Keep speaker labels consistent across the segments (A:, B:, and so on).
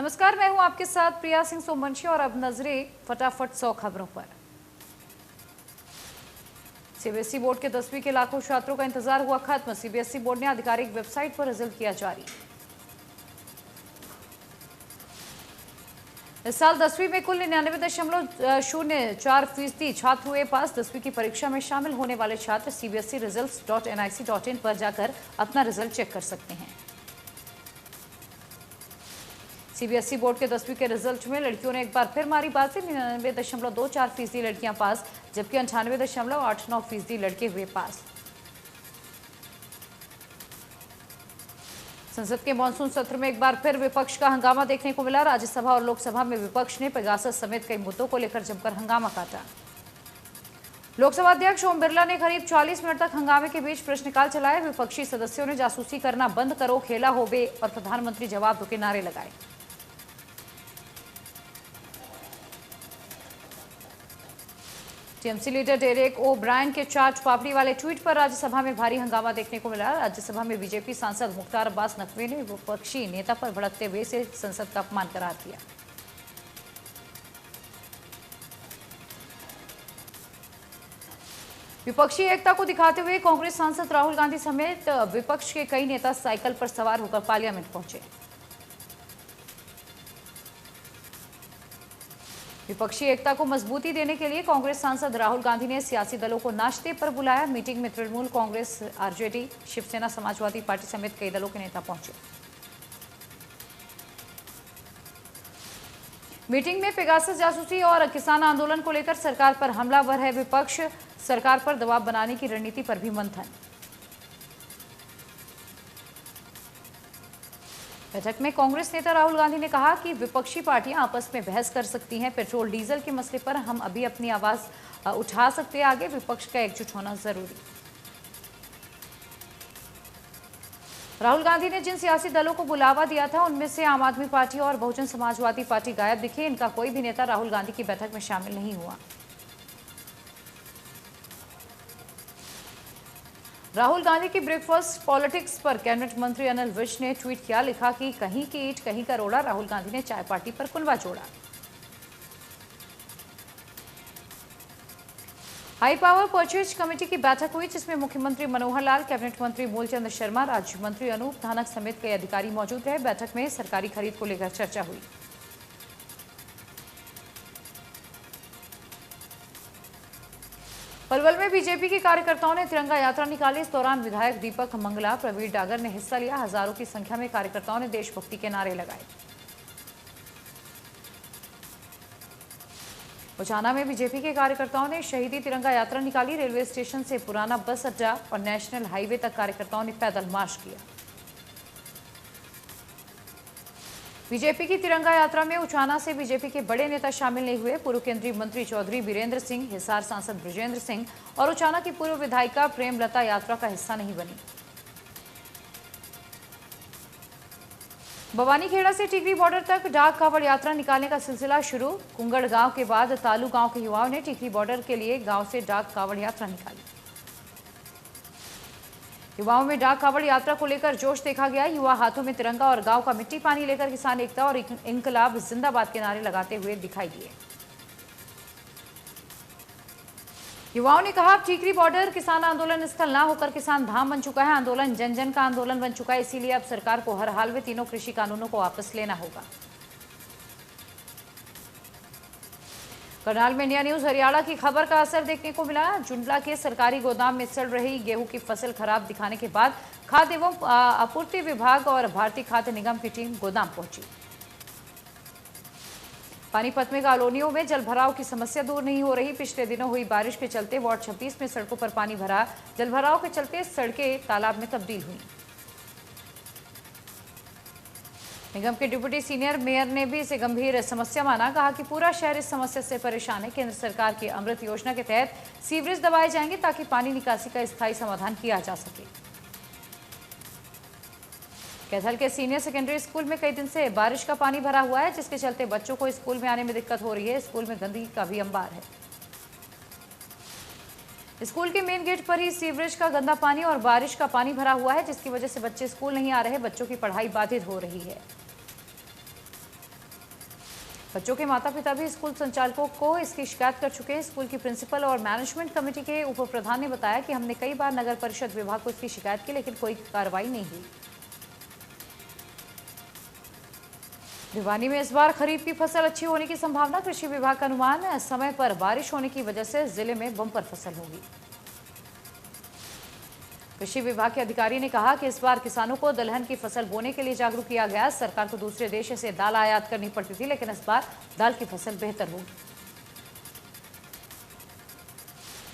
A: नमस्कार, मैं हूं आपके साथ प्रिया सिंह सोमवंशी और अब नजरें फटाफट 100 खबरों पर। सीबीएसई बोर्ड के 10वीं के लाखों छात्रों का इंतजार हुआ खत्म। सीबीएसई बोर्ड ने आधिकारिक वेबसाइट पर रिजल्ट किया जारी। इस साल 10वीं में कुल 99.04% छात्र हुए पास। 10वीं की परीक्षा में शामिल होने वाले छात्र cbseresults.nic.in पर जाकर अपना रिजल्ट चेक कर सकते हैं। सीबीएसई बोर्ड के 10वीं के रिजल्ट में लड़कियों ने एक बार फिर मारी बाजी। 99.24% लड़कियां पास, जबकि 98.89% लड़के हुए पास। संसद के मानसून सत्र में एक बार फिर विपक्ष का हंगामा देखने को मिला। राज्यसभा और लोकसभा में विपक्ष ने पेगासस समेत कई मुद्दों को लेकर जमकर हंगामा काटा। लोकसभा अध्यक्ष ओम बिरला ने करीब 40 मिनट तक हंगामे के बीच प्रश्नकाल चलाए। विपक्षी सदस्यों ने जासूसी करना बंद करो, खेला हो बे और प्रधानमंत्री जवाब दो के नारे लगाए। टीएमसी लीडर डेरेक ओ ब्रायन के चाट पापड़ी वाले ट्वीट पर राज्यसभा में भारी हंगामा देखने को मिला। राज्यसभा में बीजेपी सांसद मुख्तार अब्बास नकवी ने विपक्षी नेता पर भड़कते हुए से संसद का अपमान करार दिया। विपक्षी एकता को दिखाते हुए कांग्रेस सांसद राहुल गांधी समेत विपक्ष के कई नेता साइकिल पर सवार होकर पार्लियामेंट पहुंचे। विपक्षी एकता को मजबूती देने के लिए कांग्रेस सांसद राहुल गांधी ने सियासी दलों को नाश्ते पर बुलाया। मीटिंग में तृणमूल कांग्रेस, आरजेडी, शिवसेना, समाजवादी पार्टी समेत कई दलों के नेता पहुंचे। मीटिंग में पेगासस जासूसी और किसान आंदोलन को लेकर सरकार पर हमलावर है विपक्ष। सरकार पर दबाव बनाने की रणनीति पर भी मंथन। बैठक में कांग्रेस नेता राहुल गांधी ने कहा कि विपक्षी पार्टियां आपस में बहस कर सकती हैं। पेट्रोल डीजल के मसले पर हम अभी अपनी आवाज उठा सकते हैं। आगे विपक्ष का एकजुट होना जरूरी। राहुल गांधी ने जिन सियासी दलों को बुलावा दिया था उनमें से आम आदमी पार्टी और बहुजन समाजवादी पार्टी गायब दिखे। इनका कोई भी नेता राहुल गांधी की बैठक में शामिल नहीं हुआ। राहुल गांधी की ब्रेकफास्ट पॉलिटिक्स पर कैबिनेट मंत्री अनिल विज ने ट्वीट किया। लिखा कि कहीं की ईंट कहीं का रोड़ा, राहुल गांधी ने चाय पार्टी पर कुनबा जोड़ा। हाई पावर परचेज कमेटी की बैठक हुई जिसमें मुख्यमंत्री मनोहर लाल, कैबिनेट मंत्री मूलचंद शर्मा, राज्य मंत्री अनूप धानक समेत कई अधिकारी मौजूद रहे। बैठक में सरकारी खरीद को लेकर चर्चा हुई। पलवल में बीजेपी के कार्यकर्ताओं ने तिरंगा यात्रा निकाली। इस दौरान विधायक दीपक मंगला, प्रवीण डागर ने हिस्सा लिया। हजारों की संख्या में कार्यकर्ताओं ने देशभक्ति के नारे लगाए। उचाना में बीजेपी के कार्यकर्ताओं ने शहीदी तिरंगा यात्रा निकाली। रेलवे स्टेशन से पुराना बस अड्डा और नेशनल हाईवे तक कार्यकर्ताओं ने पैदल मार्च किया। बीजेपी की तिरंगा यात्रा में उचाना से बीजेपी के बड़े नेता शामिल नहीं हुए। पूर्व केंद्रीय मंत्री चौधरी बीरेंद्र सिंह, हिसार सांसद ब्रजेंद्र सिंह और उचाना की पूर्व विधायिका प्रेमलता यात्रा का हिस्सा नहीं बनी। बवानीखेड़ा से टिकरी बॉर्डर तक डाक कावड़ यात्रा निकालने का सिलसिला शुरू। कुंगड़ गांव के बाद तालू गांव के युवाओं ने टिकरी बॉर्डर के लिए गांव से डाक कावड़ यात्रा निकाली। युवाओं में डाक कावड़ यात्रा को लेकर जोश देखा गया। युवा हाथों में तिरंगा और गांव का मिट्टी पानी लेकर किसान एकता और इंकलाब जिंदाबाद के नारे लगाते हुए दिखाई दिए। युवाओं ने कहा, टिकरी बॉर्डर किसान आंदोलन स्थल ना होकर किसान धाम बन चुका है। आंदोलन जन जन का आंदोलन बन चुका है। इसीलिए अब सरकार को हर हाल में तीनों कृषि कानूनों को वापस लेना होगा। करनाल में इंडिया न्यूज हरियाणा की खबर का असर देखने को मिला। जुंडला के सरकारी गोदाम में सड़ रही गेहूं की फसल खराब दिखाने के बाद खाद्य एवं आपूर्ति विभाग और भारतीय खाद्य निगम की टीम गोदाम पहुंची। पानीपत में कॉलोनियों में जलभराव की समस्या दूर नहीं हो रही। पिछले दिनों हुई बारिश के चलते वार्ड 26 में सड़कों पर पानी भरा। जलभराव के चलते सड़कें तालाब में तब्दील हुई। निगम के डिप्टी सीनियर मेयर ने भी इसे गंभीर समस्या माना। कहा कि पूरा शहर इस समस्या से परेशान है। केंद्र सरकार की अमृत योजना के तहत सीवरेज दबाए जाएंगे ताकि पानी निकासी का स्थायी समाधान किया जा सके। कैथल के सीनियर सेकेंडरी स्कूल में कई दिन से बारिश का पानी भरा हुआ है, जिसके चलते बच्चों को स्कूल में आने में दिक्कत हो रही है। स्कूल में गंदगी का भी अंबार है। स्कूल के मेन गेट पर ही सीवरेज का गंदा पानी और बारिश का पानी भरा हुआ है, जिसकी वजह से बच्चे स्कूल नहीं आ रहे। बच्चों की पढ़ाई बाधित हो रही है। बच्चों के माता पिता भी स्कूल संचालकों को इसकी शिकायत कर चुके हैं। स्कूल की प्रिंसिपल और मैनेजमेंट कमेटी के उप प्रधान ने बताया कि हमने कई बार नगर परिषद विभाग को इसकी शिकायत की, लेकिन कोई कार्रवाई नहीं हुई। भिवानी में इस बार खरीफ की फसल अच्छी होने की संभावना। कृषि विभाग का अनुमान, समय पर बारिश होने की वजह से जिले में बम्पर फसल होगी। कृषि विभाग के अधिकारी ने कहा कि इस बार किसानों को दलहन की फसल बोने के लिए जागरूक किया गया। सरकार को दूसरे देश से दाल आयात करनी पड़ती थी, लेकिन इस बार दाल की फसल बेहतर होगी।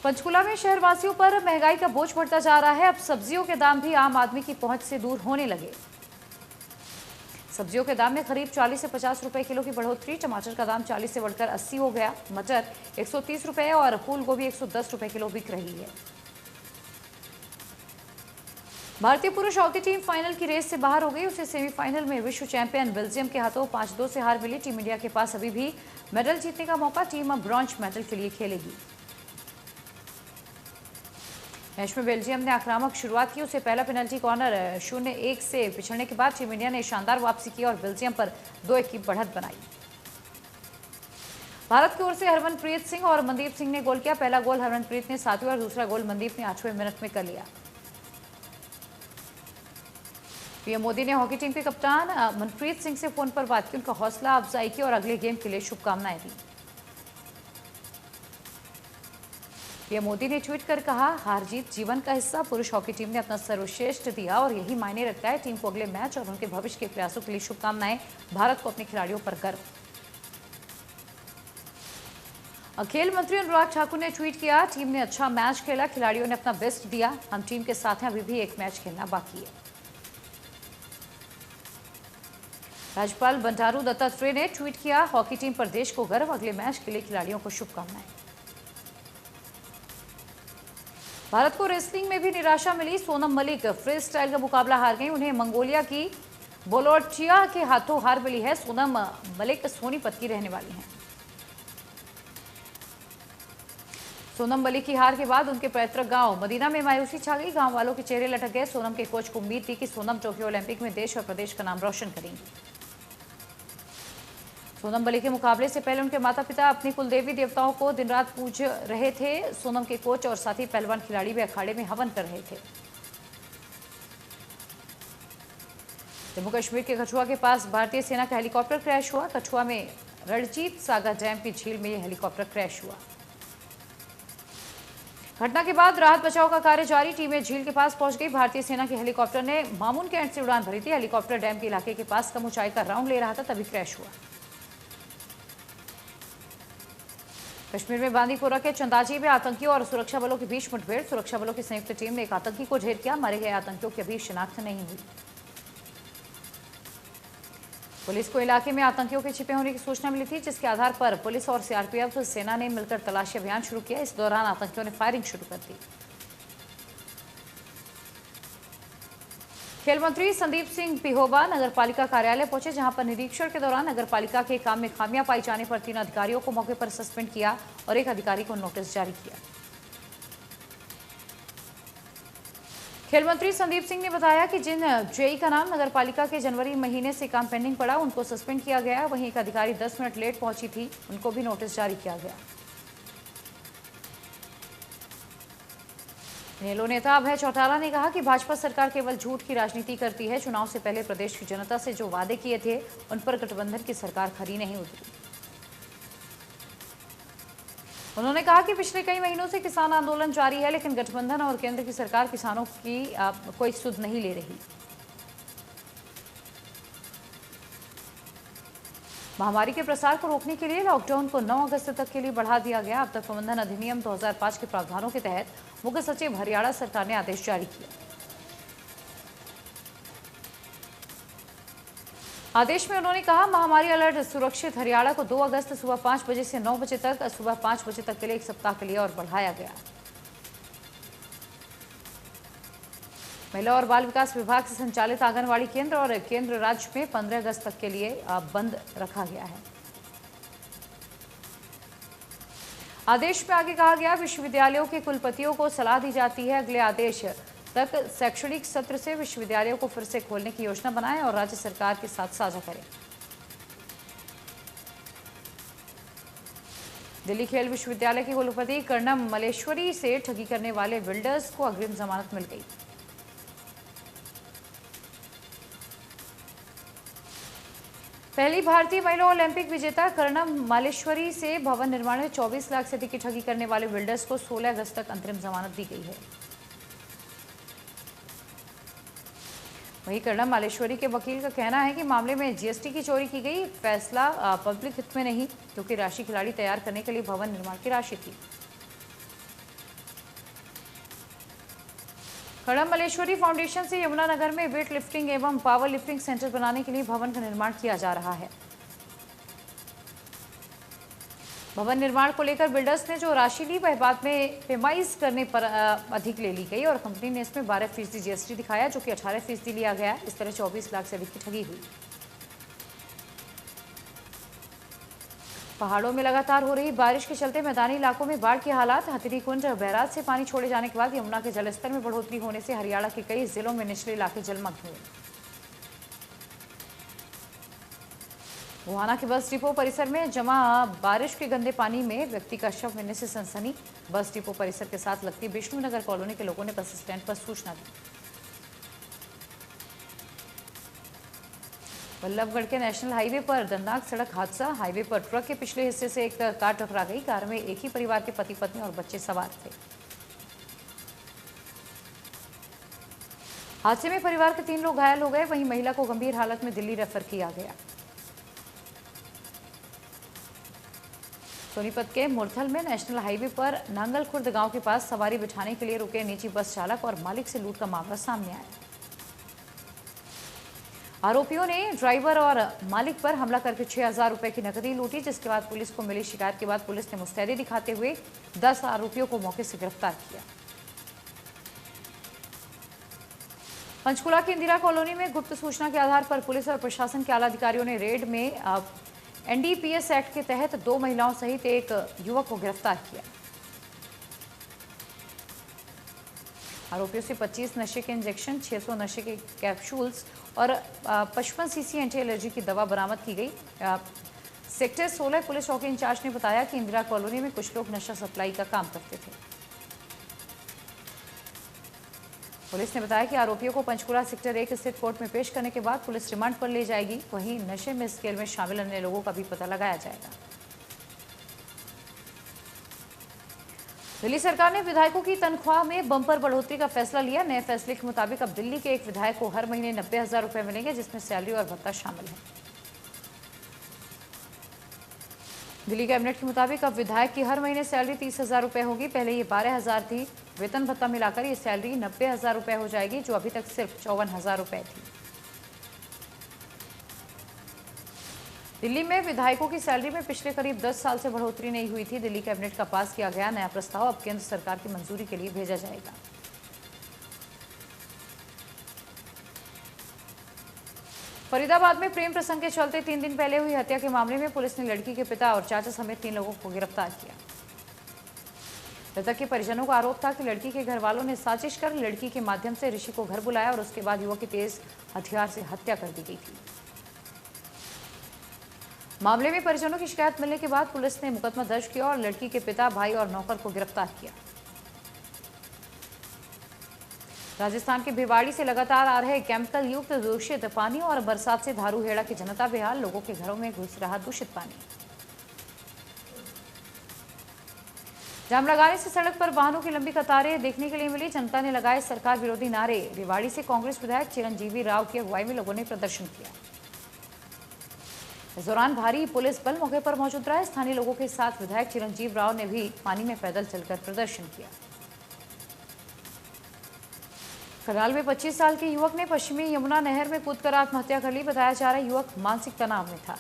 A: पंचकुला में शहरवासियों पर महंगाई का बोझ बढ़ता जा रहा है। अब सब्जियों के दाम भी आम आदमी की पहुंच से दूर होने लगे। सब्जियों के दाम में करीब 40 से 50 रुपए किलो की बढ़ोतरी। टमाटर का दाम 40 से बढ़कर 80 हो गया। मटर 130 रुपए और फूल गोभी 110 रुपए किलो बिक रही है। भारतीय पुरुष हॉकी टीम फाइनल की रेस से बाहर हो गई। उसे सेमीफाइनल में विश्व चैंपियन बेल्जियम के हाथों 5-2 से हार मिली। टीम इंडिया के पास अभी भी मेडल जीतने का मौका। टीम अब ब्रॉन्ज मेडल के लिए खेलेगी। मैच में बेल्जियम ने आक्रामक शुरुआत की। उसे पहला पेनल्टी कॉर्नर 0-1 से पिछड़ने के बाद टीम इंडिया ने शानदार वापसी की और बेल्जियम पर 2-1 की बढ़त बनाई। भारत की ओर से हरमनप्रीत सिंह और मनदीप सिंह ने गोल किया। पहला गोल हरमनप्रीत ने 7वें और दूसरा गोल मनदीप ने 8वें मिनट में कर लिया। पीएम मोदी ने हॉकी टीम के कप्तान मनप्रीत सिंह से फोन पर बात की, उनका हौसला अफजाई की और अगले गेम के लिए शुभकामनाएं दी। पीएम मोदी ने ट्वीट कर कहा, हार जीत जीवन का हिस्सा। पुरुष हॉकी टीम ने अपना सर्वश्रेष्ठ दिया और यही मायने रखता है। टीम को अगले मैच और उनके भविष्य के प्रयासों के लिए शुभकामनाएं। भारत को अपने खिलाड़ियों पर गर्व। खेल मंत्री अनुराग ठाकुर ने ट्वीट किया, टीम ने अच्छा मैच खेला, खिलाड़ियों ने अपना बेस्ट दिया। हम टीम के साथ हैं, अभी भी एक मैच खेलना बाकी है। राज्यपाल बंडारू दत्तात्रेय ने ट्वीट किया, हॉकी टीम पर देश को गर्व, अगले मैच के लिए खिलाड़ियों को शुभकामनाएं। भारत को रेसलिंग में भी निराशा मिली। सोनम मलिक फ्री स्टाइल का मुकाबला हार गई। उन्हें मंगोलिया की बोलोटिया के हाथों हार मिली है। सोनम मलिक सोनीपत की रहने वाली हैं। सोनम मलिक की हार के बाद उनके पैतृक गांव मदीना में मायूसी छा गई। गांव वालों के चेहरे लटक गए। सोनम के कोच को उम्मीद थी कि सोनम टोक्यो ओलंपिक में देश और प्रदेश का नाम रोशन करेंगी। सोनम मलिक के मुकाबले से पहले उनके माता पिता अपनी कुलदेवी देवताओं को दिन रात पूज रहे थे। सोनम के कोच और साथी पहलवान खिलाड़ी भी अखाड़े में हवन कर रहे थे। जम्मू कश्मीर के कठुआ के पास भारतीय सेना का हेलीकॉप्टर क्रैश हुआ। कठुआ में रणजीत सागर डैम की झील में यह हेलीकॉप्टर क्रैश हुआ। घटना के बाद राहत बचाव का कार्य जारी। टीमें झील के पास पहुंच गई। भारतीय सेना के हेलीकॉप्टर ने मामून के एंड से उड़ान भरी थी। हेलीकॉप्टर डैम के इलाके के पास कम ऊंचाई का राउंड ले रहा था, तभी क्रैश हुआ। कश्मीर में बांदीपोरा के चंदाजी में आतंकियों और सुरक्षा बलों के बीच मुठभेड़। सुरक्षा बलों की संयुक्त टीम ने एक आतंकी को ढेर किया। मारे गए आतंकियों की अभी शिनाख्त नहीं हुई। पुलिस को इलाके में आतंकियों के छिपे होने की सूचना मिली थी, जिसके आधार पर पुलिस और सीआरपीएफ सेना ने मिलकर तलाशी अभियान शुरू किया। इस दौरान आतंकियों ने फायरिंग शुरू कर दी। खेल मंत्री संदीप सिंह पिहोबा नगरपालिका कार्यालय पहुंचे, जहां पर निरीक्षण के दौरान नगरपालिका के काम में खामियां पाई जाने पर 3 अधिकारियों को मौके पर सस्पेंड किया और 1 अधिकारी को नोटिस जारी किया। खेल मंत्री संदीप सिंह ने बताया कि जिन जेई का नाम नगरपालिका के जनवरी महीने से काम पेंडिंग पड़ा, उनको सस्पेंड किया गया। वहीं 1 अधिकारी 10 मिनट लेट पहुंची थी, उनको भी नोटिस जारी किया गया। नेलो नेता अभय चौटाला ने कहा कि भाजपा सरकार केवल झूठ की राजनीति करती है। चुनाव से पहले प्रदेश की जनता से जो वादे किए थे, उन पर गठबंधन की सरकार खरी नहीं उतरी। उन्होंने कहा कि पिछले कई महीनों से किसान आंदोलन जारी है, लेकिन गठबंधन और केंद्र की सरकार किसानों की कोई सुध नहीं ले रही। महामारी के प्रसार को रोकने के लिए लॉकडाउन को 9 अगस्त तक के लिए बढ़ा दिया गया। आपदा प्रबंधन अधिनियम 2005 के प्रावधानों के तहत मुख्य सचिव हरियाणा सरकार ने आदेश जारी किया। आदेश में उन्होंने कहा, महामारी अलर्ट सुरक्षित हरियाणा को 2 अगस्त सुबह 5 बजे से 9 बजे तक, सुबह 5 बजे तक के लिए 1 सप्ताह के लिए और बढ़ाया गया। महिला और बाल विकास विभाग से संचालित आंगनवाड़ी केंद्र और केंद्र राज्य में 15 अगस्त तक के लिए बंद रखा गया है। आदेश में आगे कहा गया, विश्वविद्यालयों के कुलपतियों को सलाह दी जाती है अगले आदेश तक शैक्षणिक सत्र से विश्वविद्यालयों को फिर से खोलने की योजना बनाएं और राज्य सरकार के साथ साझा करें। दिल्ली खेल विश्वविद्यालय के कुलपति कर्णम मलेश्वरी से ठगी करने वाले बिल्डर्स को अग्रिम जमानत मिल गई। पहली भारतीय महिला ओलंपिक विजेता कर्णम मालेश्वरी से भवन निर्माण में 24 लाख से अधिक की ठगी करने वाले बिल्डर्स को 16 अगस्त तक अंतरिम जमानत दी गई है। वहीं कर्णम मालेश्वरी के वकील का कहना है कि मामले में जीएसटी की चोरी की गई। फैसला पब्लिक हित में नहीं, क्योंकि राशि खिलाड़ी तैयार करने के लिए भवन निर्माण की राशि थी। कर्णम मलेश्वरी फाउंडेशन से यमुनानगर में वेट लिफ्टिंग एवं पावर लिफ्टिंग सेंटर बनाने के लिए भवन का निर्माण किया जा रहा है। भवन निर्माण को लेकर बिल्डर्स ने जो राशि ली वह बाद में पेमाइज करने पर अधिक ले ली गई और कंपनी ने इसमें 12% जीएसटी दिखाया, जो कि 18% लिया गया। इस तरह 24 लाख से अधिक की ठगी हुई। पहाड़ों में लगातार हो रही बारिश के चलते मैदानी इलाकों में बाढ़ के हालात। हथिनी कुंड बैराज से पानी छोड़े जाने के बाद यमुना के जलस्तर में बढ़ोतरी होने से हरियाणा के कई जिलों में निचले इलाके जलमग्न हुए। गोहाना के बस डिपो परिसर में जमा बारिश के गंदे पानी में व्यक्ति का शव मिलने से सनसनी। बस डिपो परिसर के साथ लगती विष्णुनगर कॉलोनी के लोगों ने बस स्टैंड पर सूचना दी। बल्लभगढ़ के नेशनल हाईवे पर दर्दनाक सड़क हादसा। हाईवे पर ट्रक के पिछले हिस्से से एक कार टकरा गई। कार में एक ही परिवार के पति पत्नी और बच्चे सवार थे। हादसे में परिवार के 3 लोग घायल हो गए। वहीं महिला को गंभीर हालत में दिल्ली रेफर किया गया। सोनीपत के मुरथल में नेशनल हाईवे पर नांगल खुर्द गांव के पास सवारी बिठाने के लिए रुके निजी बस चालक और मालिक से लूट का मामला सामने आया। आरोपियों ने ड्राइवर और मालिक पर हमला करके 6,000 रुपए की नकदी लूटी, जिसके बाद पुलिस को मिली शिकायत के बाद पुलिस ने मुस्तैदी दिखाते हुए 10 आरोपियों को मौके से गिरफ्तार किया। पंचकुला की इंदिरा कॉलोनी में गुप्त सूचना के आधार पर पुलिस और प्रशासन के आला अधिकारियों ने रेड में एनडीपीएस एक्ट के तहत 2 महिलाओं सहित एक युवक को गिरफ्तार किया। आरोपियों से 25 नशे के इंजेक्शन, 600 नशे के कैप्सूल्स और 55 सीसी एंटी एलर्जी की दवा बरामद की गई। सेक्टर 16 पुलिस चौकी इंचार्ज ने बताया कि इंदिरा कॉलोनी में कुछ लोग नशा सप्लाई का काम करते थे। पुलिस ने बताया कि आरोपियों को पंचकुला सेक्टर 1 स्थित कोर्ट में पेश करने के बाद पुलिस रिमांड पर ले जाएगी। वहीं नशे में स्केल में शामिल अन्य लोगों का भी पता लगाया जाएगा। दिल्ली सरकार ने विधायकों की तनख्वाह में बंपर बढ़ोतरी का फैसला लिया। नए फैसले के मुताबिक अब दिल्ली के एक विधायक को हर महीने 90,000 रुपए मिलेंगे, जिसमें सैलरी और भत्ता शामिल है। दिल्ली कैबिनेट के मुताबिक अब विधायक की हर महीने सैलरी 30,000 रुपए होगी। पहले ये 12,000 थी। वेतन भत्ता मिलाकर ये सैलरी 90,000 रुपए हो जाएगी, जो अभी तक सिर्फ 54,000 रुपए थी। दिल्ली में विधायकों की सैलरी में पिछले करीब 10 साल से बढ़ोतरी नहीं हुई थी। दिल्ली कैबिनेट का पास किया गया नया प्रस्ताव अब केंद्र सरकार की मंजूरी के लिए भेजा जाएगा। फरीदाबाद में प्रेम प्रसंग के चलते 3 दिन पहले हुई हत्या के मामले में पुलिस ने लड़की के पिता और चाचा समेत 3 लोगों को गिरफ्तार किया। मृतक के परिजनों का आरोप था कि लड़की के घर वालों ने साजिश कर लड़की के माध्यम से ऋषि को घर बुलाया और उसके बाद युवक की तेज हथियार से हत्या कर दी गई थी। मामले में परिजनों की शिकायत मिलने के बाद पुलिस ने मुकदमा दर्ज किया और लड़की के पिता, भाई और नौकर को गिरफ्तार किया। राजस्थान के भिवाड़ी से लगातार आ रहे केमिकल युक्त दूषित पानी और बरसात से धारूहेड़ा की जनता बेहाल। लोगों के घरों में घुस रहा दूषित पानी। जाम लगाने से सड़क पर वाहनों की लंबी कतारें देखने के लिए मिली। जनता ने लगाए सरकार विरोधी नारे। रेवाड़ी से कांग्रेस विधायक चिरंजीवी राव की अगुवाई में लोगों ने प्रदर्शन किया। इस दौरान भारी पुलिस बल मौके पर मौजूद रहा। स्थानीय लोगों के साथ विधायक चिरंजीव राव ने भी पानी में पैदल चलकर प्रदर्शन किया। करनाल में 25 साल के युवक ने पश्चिमी यमुना नहर में कूदकर आत्महत्या कर ली। बताया जा रहा है युवक मानसिक तनाव में था।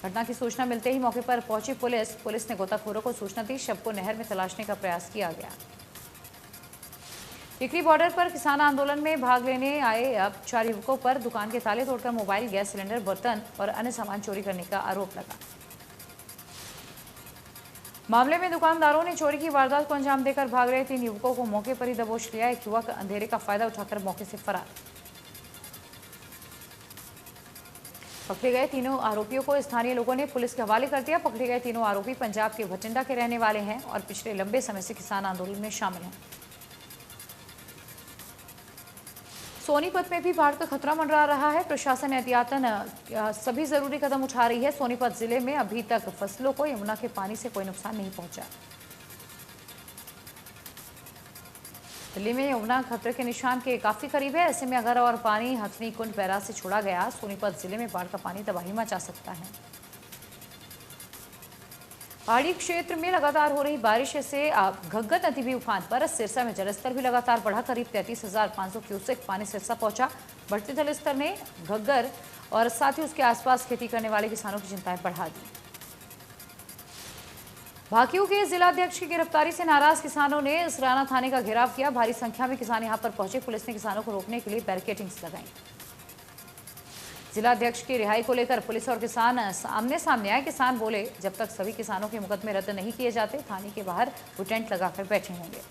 A: घटना की सूचना मिलते ही मौके पर पहुंची पुलिस ने गोताखोरों को सूचना दी। शव को नहर में तलाशने का प्रयास किया गया। टिकरी बॉर्डर पर किसान आंदोलन में भाग लेने आए अब 4 युवकों पर दुकान के ताले तोड़कर मोबाइल, गैस सिलेंडर, बर्तन और अन्य सामान चोरी करने का आरोप लगा। मामले में दुकानदारों ने चोरी की वारदात को अंजाम देकर भाग रहे 3 युवकों को मौके पर ही दबोच लिया। एक युवक अंधेरे का फायदा उठाकर मौके से फरार। पकड़े गए तीनों आरोपियों को स्थानीय लोगों ने पुलिस के हवाले कर दिया। पकड़े गए तीनों आरोपी पंजाब के भटिंडा के रहने वाले हैं और पिछले लंबे समय से किसान आंदोलन में शामिल हैं। सोनीपत में भी बाढ़ का खतरा मंडरा रहा है। प्रशासन एहतियातन सभी जरूरी कदम उठा रही है। सोनीपत जिले में अभी तक फसलों को यमुना के पानी से कोई नुकसान नहीं पहुंचा। दिल्ली में यमुना खतरे के निशान के काफी करीब है। ऐसे में अगर और पानी हथनी कुंड बैराज से छोड़ा गया, सोनीपत जिले में बाढ़ का पानी तबाही मचा सकता है। पहाड़ी क्षेत्र में लगातार हो रही बारिश से घग्गर नदी भी उफान पर। सिरसा में जलस्तर भी लगातार बढ़ा। करीब 33,500 क्यूसेक पानी सिरसा पहुंचा। बढ़ते जलस्तर ने घग्गर और साथ ही उसके आसपास खेती करने वाले किसानों की चिंताएं बढ़ा दी। भाकियू के जिलाध्यक्ष की गिरफ्तारी से नाराज किसानों ने इसराना थाने का घेराव किया। भारी संख्या में किसान यहां पर पहुंचे। पुलिस ने किसानों को रोकने के लिए बैरिकेडिंग्स लगाई। जिलाध्यक्ष की रिहाई को लेकर पुलिस और किसान आमने सामने आए। किसान बोले, जब तक सभी किसानों के मुकदमे रद्द नहीं किए जाते, थाने के बाहर वो टेंट लगाकर बैठे होंगे।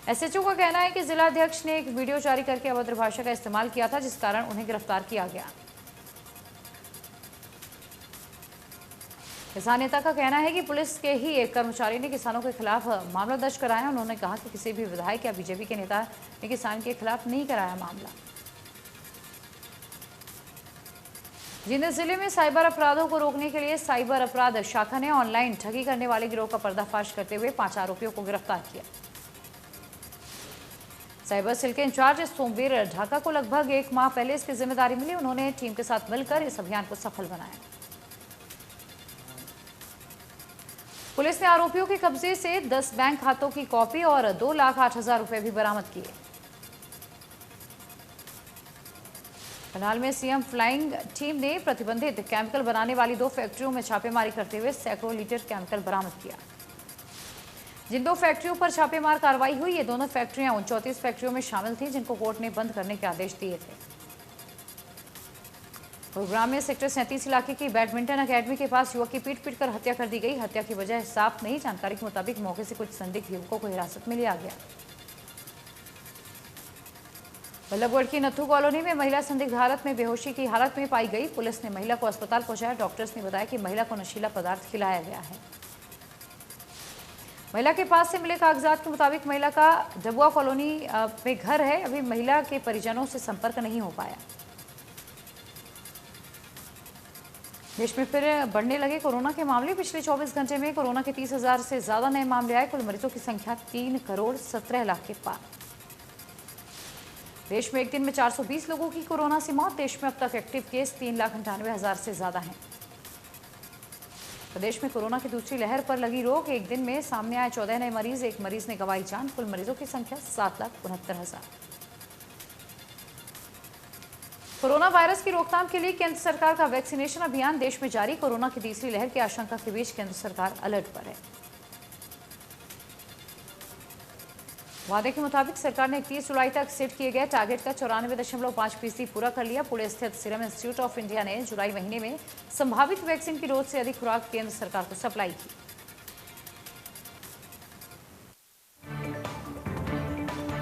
A: एसएचओ का कहना है कि जिलाध्यक्ष ने एक वीडियो जारी करके अभद्र भाषा का इस्तेमाल किया था, जिस कारण उन्हें गिरफ्तार किया गया। किसान नेता का कहना है कि पुलिस के ही एक कर्मचारी ने किसानों के खिलाफ मामला दर्ज कराया। उन्होंने कहा कि किसी भी विधायक या बीजेपी के नेता ने किसान के खिलाफ नहीं कराया मामला। जिंद जिले में साइबर अपराधों को रोकने के लिए साइबर अपराध शाखा ने ऑनलाइन ठगी करने वाले गिरोह का पर्दाफाश करते हुए 5 आरोपियों को गिरफ्तार किया। साइबर सेल के इंचार्ज सोमवीर ढाका को लगभग 1 माह पहले इसकी जिम्मेदारी मिली। उन्होंने टीम के साथ मिलकर इस अभियान को सफल बनाया। पुलिस ने आरोपियों के कब्जे से 10 बैंक खातों की कॉपी और 2,08,000 रुपए भी बरामद किए। करनाल में सीएम फ्लाइंग टीम ने प्रतिबंधित केमिकल बनाने वाली 2 फैक्ट्रियों में छापेमारी करते हुए सैकड़ों लीटर केमिकल बरामद किया। जिन 2 फैक्ट्रियों पर छापेमार कार्रवाई हुई, ये दोनों फैक्ट्रियां उन 34 फैक्ट्रियों में शामिल थी जिनको कोर्ट ने बंद करने के आदेश दिए थे। गुरुग्राम में सेक्टर 37 इलाके की बैडमिंटन अकेडमी के पास युवक की पीट कर हत्या कर दी गई। हत्या की वजह साफ नहीं। जानकारी के मुताबिक मौके से कुछ संदिग्ध युवकों को हिरासत में लिया गया। बल्लभगढ़ की नथू कॉलोनी में महिला संदिग्ध हालत में बेहोशी की हालत में पाई गई। पुलिस ने महिला को अस्पताल पहुंचाया। डॉक्टर्स ने बताया कि महिला को नशीला पदार्थ खिलाया गया है। महिला के पास से मिले कागजात के मुताबिक महिला का डबुआ कॉलोनी में घर है। अभी महिला के परिजनों से संपर्क नहीं हो पाया। देश में फिर बढ़ने लगे कोरोना के मामले। पिछले 24 घंटे में कोरोना के 30,000 से ज्यादा नए मामले आए। कुल मरीजों की संख्या 3,17,00,000 के पार। देश में एक दिन में 420 लोगों की कोरोना से मौत। देश में अब तक एक्टिव केस 3,98,000 से ज्यादा हैं। प्रदेश में कोरोना की दूसरी लहर पर लगी रोक। एक दिन में सामने आए 14 नए मरीज। एक मरीज ने गंवाई जान। कुल मरीजों की संख्या 7,69,000। कोरोना वायरस की रोकथाम के लिए केंद्र सरकार का वैक्सीनेशन अभियान देश में जारी। कोरोना की तीसरी लहर की आशंका के बीच केंद्र सरकार अलर्ट पर है। वादे के मुताबिक सरकार ने 31 जुलाई तक सेट किए गए टारगेट का 94.5% पूरा कर लिया। पुणे स्थित सीरम इंस्टीट्यूट ऑफ इंडिया ने जुलाई महीने में संभावित वैक्सीन की डोज से अधिक खुराक केंद्र सरकार को सप्लाई की।